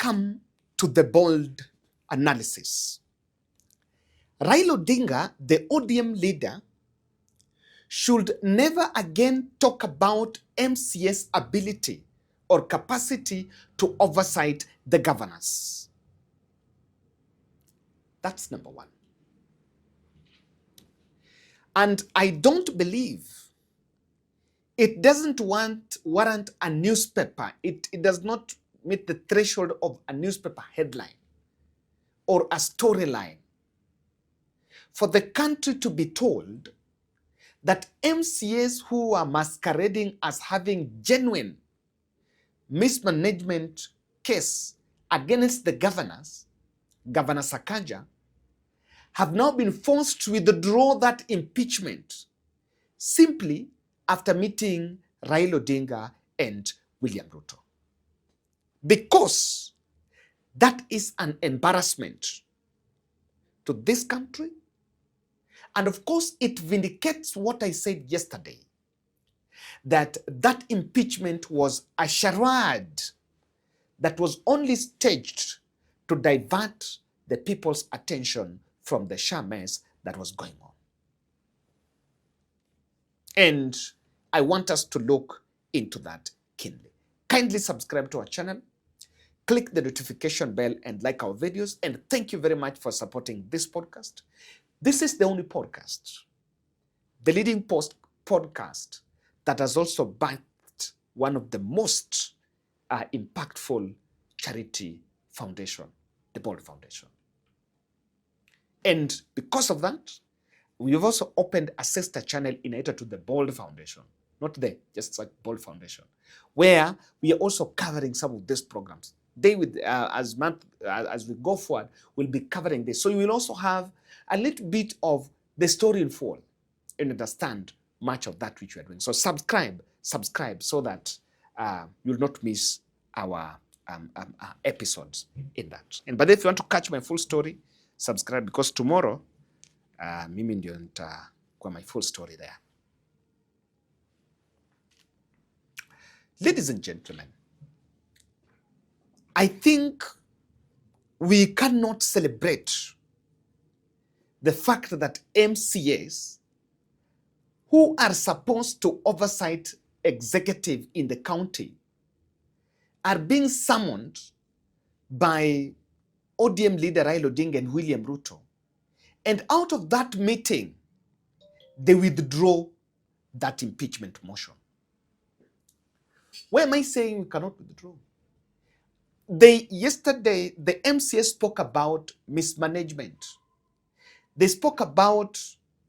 come to the bold analysis. Raila Odinga, the ODM leader, should never again talk about MCA's ability or capacity to oversight the governors. That's number one. And I don't believe it doesn't warrant a newspaper. It does not meet the threshold of a newspaper headline or a storyline for the country to be told that MCAs who are masquerading as having genuine mismanagement case against the governors, Governor Sakaja, have now been forced to withdraw that impeachment simply after meeting Raila Odinga and William Ruto. Because that is an embarrassment to this country. And of course, it vindicates what I said yesterday, that that impeachment was a charade that was only staged to divert the people's attention from the shambles that was going on. And I want us to look into that keenly. Kindly subscribe to our channel, click the notification bell and like our videos, and thank you very much for supporting this podcast. This is the only podcast, the leading podcast that has also backed one of the most impactful charity foundation, the Bold Foundation. And because of that, we have also opened a sister channel in either to the Bold Foundation, not there, just like Bold Foundation, where we are also covering some of these programs. They, as we go forward, we'll be covering this. So you will also have a little bit of the story in full and understand much of that which we are doing. So subscribe so that you'll not miss our episodes in that. And but if you want to catch my full story, subscribe, because tomorrow mimi ndio nitakuwa my full story there. Ladies and gentlemen, I think we cannot celebrate the fact that MCAs who are supposed to oversight executive in the county are being summoned by ODM leader Raila Odinga and William Ruto. And out of that meeting, they withdraw that impeachment motion. Why am I saying we cannot withdraw? Yesterday, the MCA spoke about mismanagement. They spoke about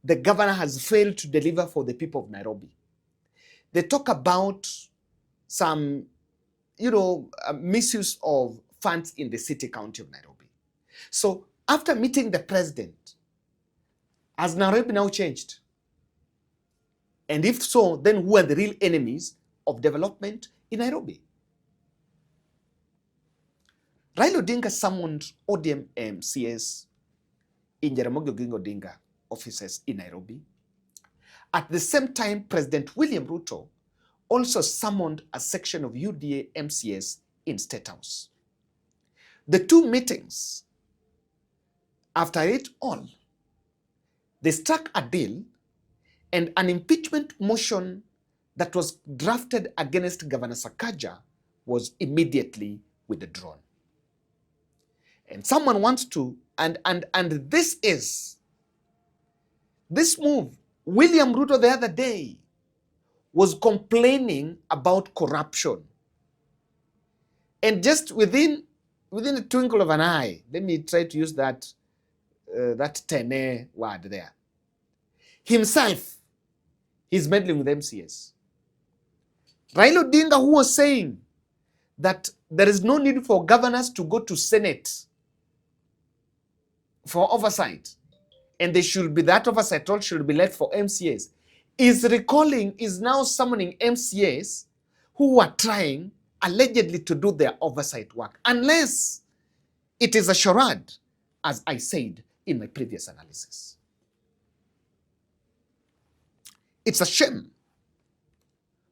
the governor has failed to deliver for the people of Nairobi. They talk about some, misuse of funds in the city county of Nairobi. So after meeting the president, has Nairobi now changed? And if so, then who are the real enemies of development in Nairobi? Raila Odinga summoned ODM MCAs in Jaramogi Oginga Odinga offices in Nairobi. At the same time, President William Ruto also summoned a section of UDA MCAs in State House. The two meetings, after it all, they struck a deal, and an impeachment motion that was drafted against Governor Sakaja was immediately withdrawn. And someone wants to, and this move, William Ruto the other day was complaining about corruption. And just within a twinkle of an eye, let me try to use that tene word there. Himself, he's meddling with MCAs. Raila Odinga, who was saying that there is no need for governors to go to Senate for oversight, and that oversight all should be left for MCAs, is now summoning MCAs who are trying allegedly to do their oversight work, unless it is a charade, as I said in my previous analysis. It's a shame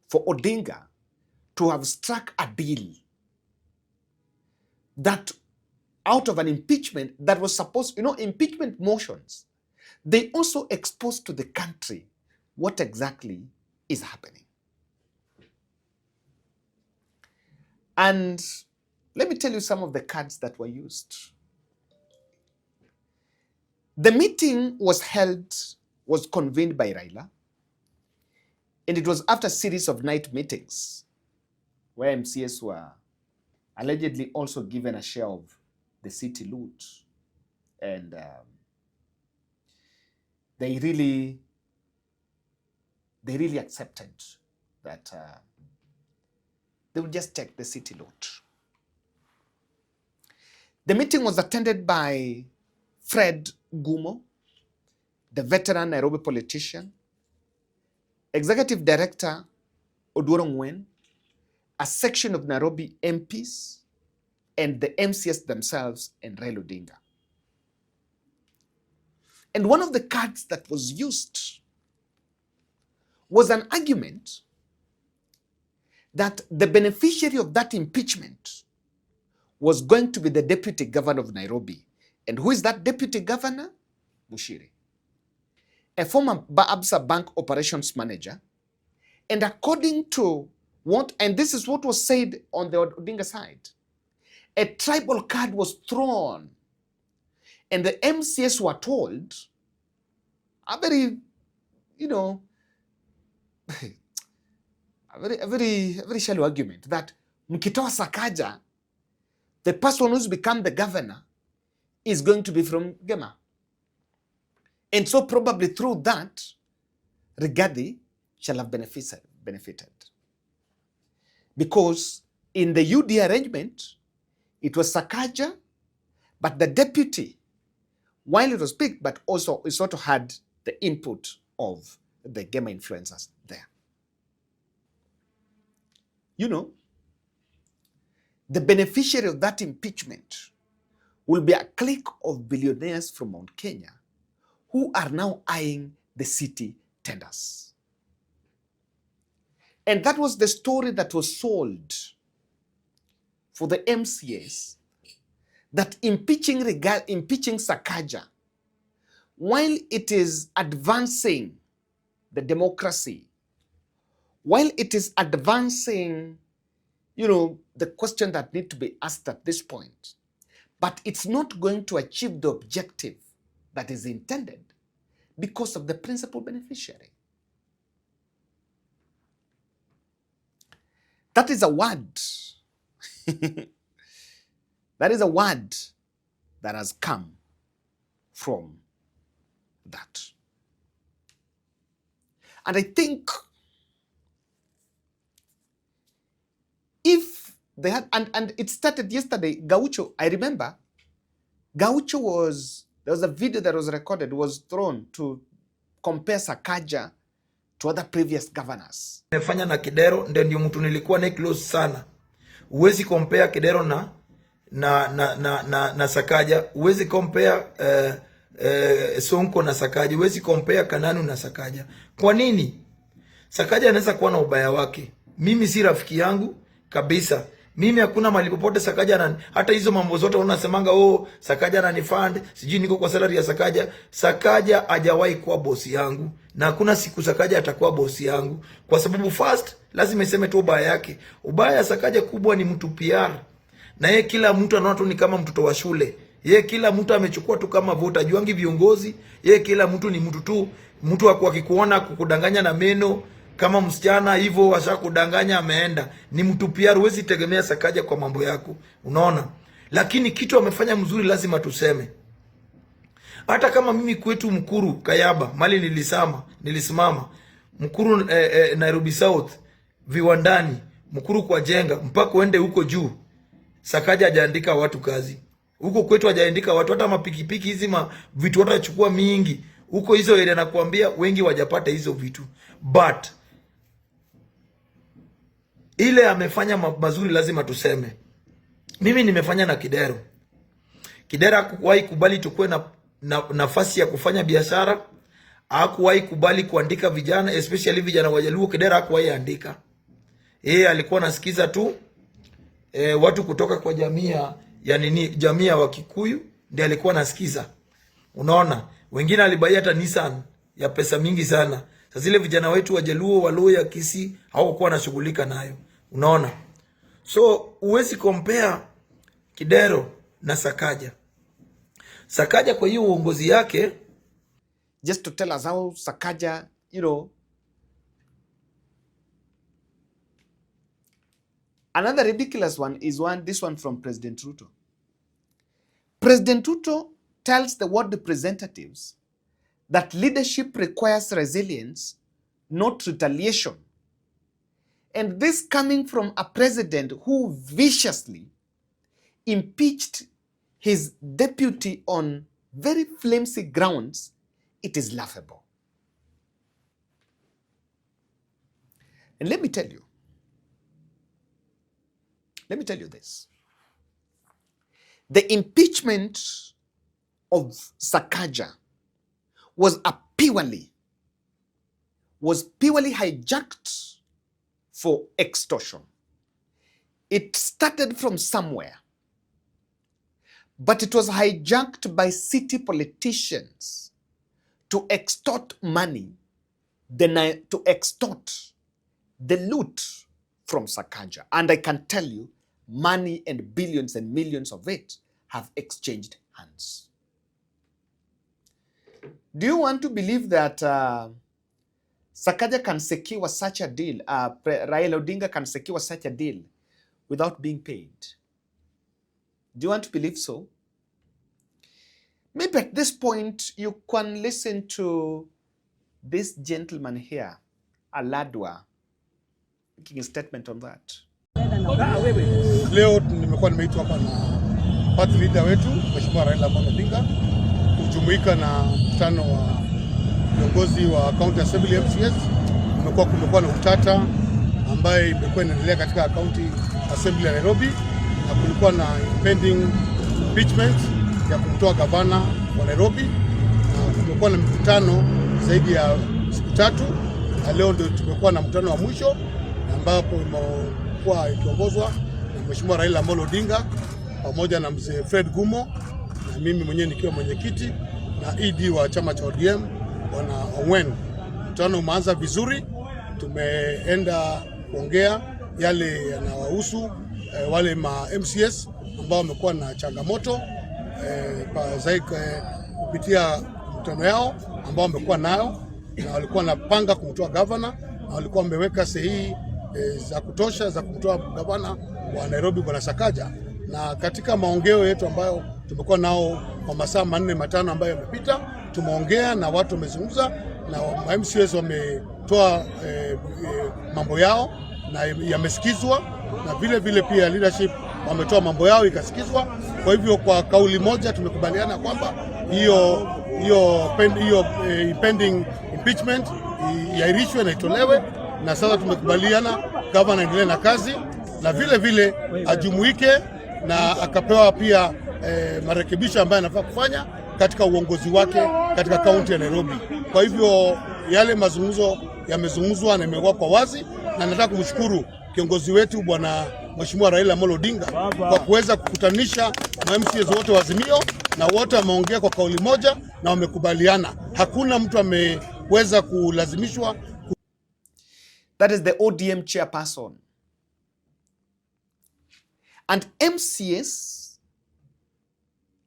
for Odinga to have struck a deal that out of an impeachment that was supposed, impeachment motions, they also exposed to the country what exactly is happening. And let me tell you some of the cards that were used. The meeting was convened by Raila, and it was after a series of night meetings where MCS were allegedly also given a share of the city loot. And they really accepted that they would just take the city loot. The meeting was attended by Fred Gumo, the veteran Nairobi politician, Executive Director Odour, a section of Nairobi MPs, and the MCS themselves, and Raila Odinga. And one of the cards that was used was an argument that the beneficiary of that impeachment was going to be the deputy governor of Nairobi. And who is that deputy governor? Mushiri, a former Absa Bank operations manager. And according to and this is what was said on the Odinga side, a tribal card was thrown, and the MCS were told a very, a very shallow argument that mkitoa Sakaja, the person who's become the governor is going to be from Gema. And so probably through that, Rigathi shall have benefited. Because in the UD arrangement, it was Sakaja, but the deputy, while it was big, but also it sort of had the input of the Gema influencers there. The beneficiary of that impeachment will be a clique of billionaires from Mount Kenya who are now eyeing the city tenders. And that was the story that was sold for the MCAs, that impeaching Sakaja, while it is advancing the democracy, while it is advancing, the question that need to be asked at this point, but it's not going to achieve the objective that is intended because of the principal beneficiary. That is a word. That is a word that has come from that. And I think if they had, and it started yesterday, Gaucho, I remember, Gaucho there was a video that was recorded, was thrown to compare Sakaja to other previous governors. Nimefanya na Kidero, ndio mtu nilikuwa na close sana. Uwezi compare Kidero na Sakaja, uwezi compare Sonko na Sakaja, uwezi compare Kananu na Sakaja. Kwa nini? Sakaja anaweza kuwa na ubaya wake. Mimi si rafiki yangu kabisa. Mimi hakuna mali popote Sakaja hata hizo mambo zote unasemanga Sakaja ananifund, sijui niko kwa salary ya Sakaja. Sakaja hajawahi kuwa bosi yangu na hakuna siku Sakaja atakuwa bosi yangu, kwa sababu first lazima iseme tu ubaya yake. Ubaya ya Sakaja kubwa ni mtu PR. Na yeye kila mtu anaona tu ni kama mtoto wa shule. Yeye kila mtu amechukua tu kama vote, juangi viongozi. Yeye kila mtu ni mtu tu, mtu akikuona kukudanganya na meno kama msichana hivyo, washakudanganya ameenda. Ni mtu PR, huwezi tegemea Sakaja kwa mambo yako. Unaona? Lakini kitu amefanya mzuri lazima tuseme. Hata kama mimi kwetu Mkuru Kayaba, mali nilisimama. Mkuru Nairobi South viwandani, Mkuru kwa jenga mpaka uende huko juu. Sakaja hajaandika watu kazi. Huko kwetu hajaandika watu, hata mapikipiki hizi vitu watachukua mingi. Huko hizo area nakwambia wengi wajapata hizo vitu. But ile amefanya mazuri lazima tuseme. Mimi nimefanya na Kidero. Kidero hakuwahi kubali tukue na nafasi ya kufanya biashara. Hakuwahi kubali kuandika vijana, especially vijana Wajaluo. Kidero hakuwahi andika. Alikuwa anasikiza tu watu kutoka kwa jamii ya nini, jamii ya Wakikuyu ndiye alikuwa anasikiza. Unaona, wengine alibaia hata Nissan ya pesa mingi sana. Sasa zile vijana wetu wa Jaluo, Waluya, Kisii hawakuwa wanashughulika nayo. Unaona, so uwezi compare Kidero na Sakaja. Sakaja kwa hiyo uongozi yake, just to tell us how Sakaja, you know, another ridiculous one is this one from President Ruto. President Ruto tells the ward representatives that leadership requires resilience, not retaliation. And this coming from a president who viciously impeached his deputy on very flimsy grounds, it is laughable. And let me tell you this. The impeachment of Sakaja was purely hijacked for extortion. It started from somewhere, but it was hijacked by city politicians to extort money, to extort the loot from Sakaja. And I can tell you, money and billions and millions of it have exchanged hands. Do you want to believe that Sakaja can secure such a deal, Raila Odinga can secure such a deal without being paid? Do you want to believe so? Maybe at this point you can listen to this gentleman here, Aladwa, making a statement on that. Leo nimekuwa nimeitwa hapa na party leader wetu Mheshimiwa Raila Odinga kujumuika na mkutano wa viongozi wa County Assembly MCS. Kumekuwa na utata ambaye imekuwa inaendelea katika County Assembly ya Nairobi, na kulikuwa na impending impeachment ya kumtoa gavana wa Nairobi, na kumekuwa na mkutano zaidi ya siku 3, na leo ndio tumekuwa na mkutano wa mwisho ambapo imekuwa ikiongozwa na Mheshimiwa Raila Odinga pamoja na mzee Fred Gumo na mimi mwenyewe nikiwa mwenyekiti na ED wa chama cha ODM bwana Owen. Mkutano umeanza vizuri, tumeenda kuongea yale yanawahusu wale ma MCS ambao wamekuwa na changamoto kupitia mkutano yao ambao wamekuwa nayo, na walikuwa napanga kumtoa governor, na walikuwa wameweka sahihi za kutosha za kumtoa gavana wa Nairobi bwana Sakaja. Na katika maongeo yetu ambayo tumekuwa nao kwa masaa 4-5 ambayo yamepita, tumeongea na watu wamezungumza, na MCS wametoa mambo yao na yamesikizwa, na vile vile pia leadership wametoa mambo yao ikasikizwa. Kwa hivyo kwa kauli moja tumekubaliana kwamba hiyo pending impeachment iahirishwe na itolewe, na sasa tumekubaliana governor aendelee na kazi, na vile vile ajumuike na akapewa pia marekebisho ambayo anafaa kufanya katika uongozi wake katika kaunti ya Nairobi. Kwa hivyo yale mazungumzo yamezungumzwa na imekuwa kwa wazi, na nataka kumshukuru kiongozi wetu bwana Mheshimiwa Raila Odinga kwa kuweza kukutanisha na MCs wote wa Azimio, na wote wameongea kwa kauli moja na wamekubaliana. Hakuna mtu ameweza kulazimishwa. That is the ODM chairperson. And MCS,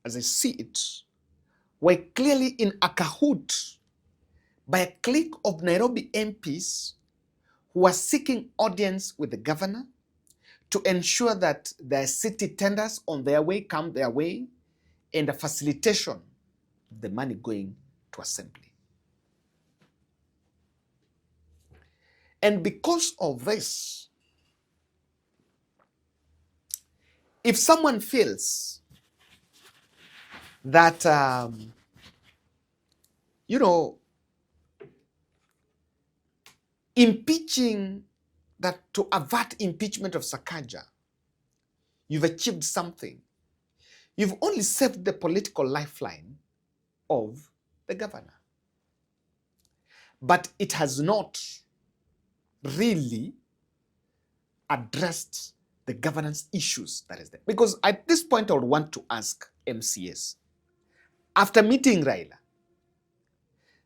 as I see it, were clearly in a cahoot by a clique of Nairobi MPs who were seeking audience with the governor to ensure that their city tenders on their way come their way, and a facilitation of the money going to assembly. And because of this, if someone feels that, impeaching, that to avert impeachment of Sakaja, you've achieved something, you've only saved the political lifeline of the governor. But it has not really addressed the governance issues that is there. Because at this point, I would want to ask MCS, after meeting Raila,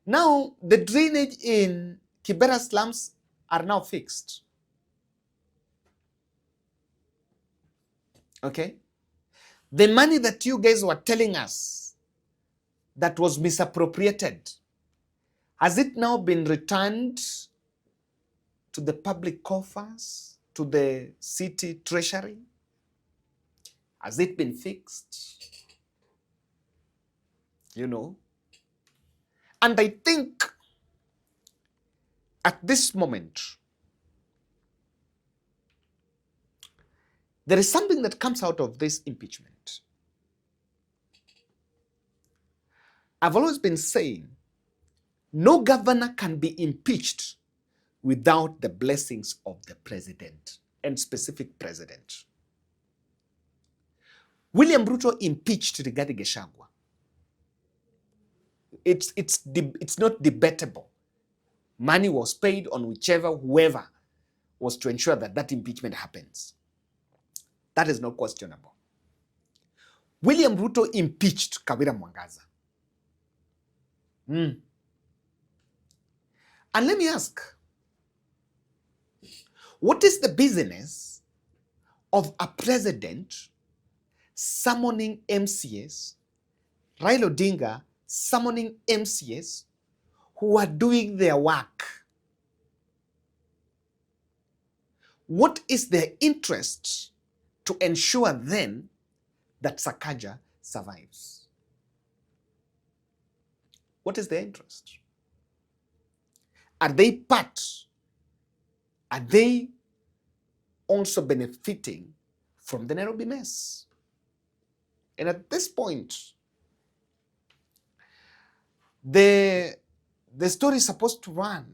now the drainage in Kibera slums are now fixed. Okay? The money that you guys were telling us that was misappropriated, has it now been returned to the public coffers, to the city treasury? Has it been fixed? You know? And I think at this moment, there is something that comes out of this impeachment. I've always been saying, no governor can be impeached without the blessings of the president and specific president. William Ruto impeached Rigathi Gachagua. It's not debatable. Money was paid on whoever was to ensure that that impeachment happens. That is not questionable. William Ruto impeached Kawira Mwangaza. And let me ask, what is the business of a president summoning MCS, Raila Odinga summoning MCS who are doing their work? What is their interest to ensure then that Sakaja survives? What is their interest? Are they part? Are they also benefiting from the Nairobi mess? And at this point, the story is supposed to run.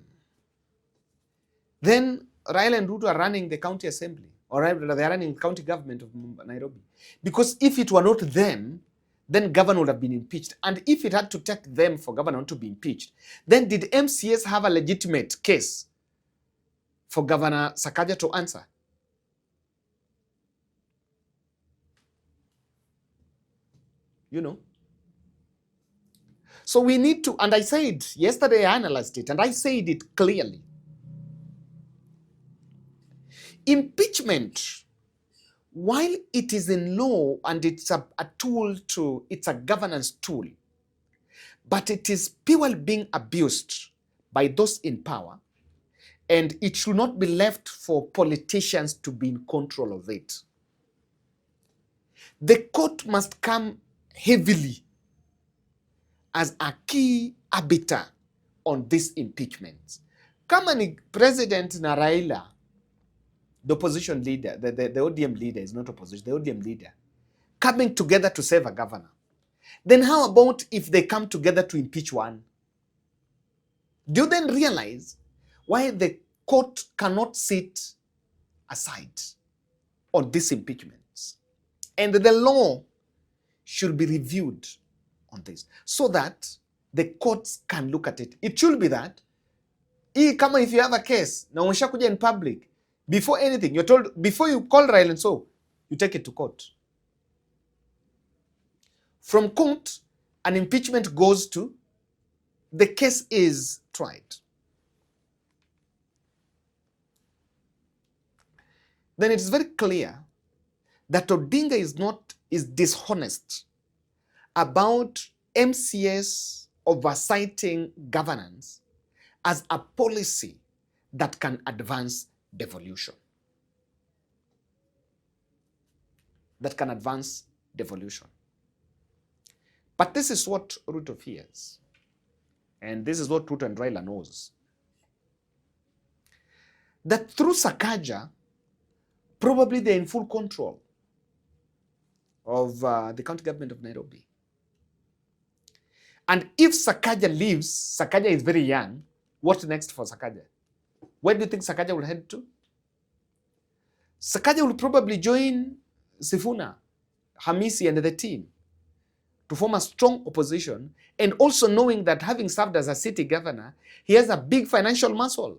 Then Raila and Ruto are running the county assembly, or rather they are running the county government of Nairobi. Because if it were not them, then governor would have been impeached. And if it had to take them for governor not to be impeached, then did MCS have a legitimate case for Governor Sakaja to answer? You know? So we need to, and I said, yesterday I analyzed it, and I said it clearly. Impeachment, while it is in law and it's a tool to, it's a governance tool, but it is purely being abused by those in power, and it should not be left for politicians to be in control of it. The court must come heavily as a key arbiter on this impeachment. Kama ni President na Raila, the opposition leader, the ODM leader is not opposition, the ODM leader, coming together to save a governor. Then how about if they come together to impeach one? Do you then realize why the court cannot sit aside on these impeachments? And the law should be reviewed on this so that the courts can look at it. It should be that, kama if you have a case, na umeshakuja in public, before anything, you're told, before you call Raila and so, you take it to court. From court, an impeachment goes to, the case is tried. Then it is very clear that Odinga is dishonest about MCS oversighting governance as a policy that can advance devolution. That can advance devolution. But this is what Ruto fears. And this is what Ruto and Raila knows. That through Sakaja, probably they're in full control of the county government of Nairobi. And if Sakaja leaves, Sakaja is very young, what's next for Sakaja? Where do you think Sakaja will head to? Sakaja will probably join Sifuna, Hamisi and the team to form a strong opposition, and also knowing that having served as a city governor, he has a big financial muscle.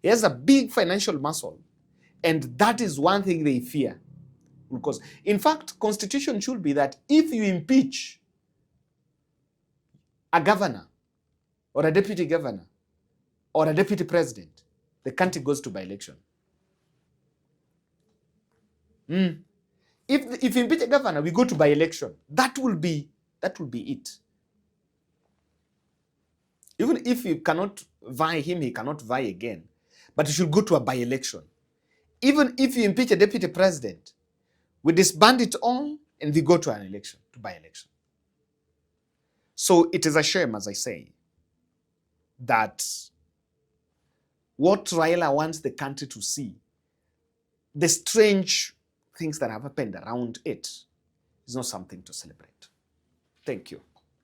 He has a big financial muscle. And that is one thing they fear. Because, in fact, constitution should be that if you impeach a governor or a deputy governor or a deputy president, the country goes to by-election. If you impeach a governor, we go to by-election. That will be it. Even if you cannot vie him, he cannot vie again. But he should go to a by-election. Even if you impeach a deputy president, we disband it all and we go to an election, to by-election. So it is a shame, as I say, that what Raila wants the country to see, the strange things that have happened around it, is not something to celebrate. Thank you.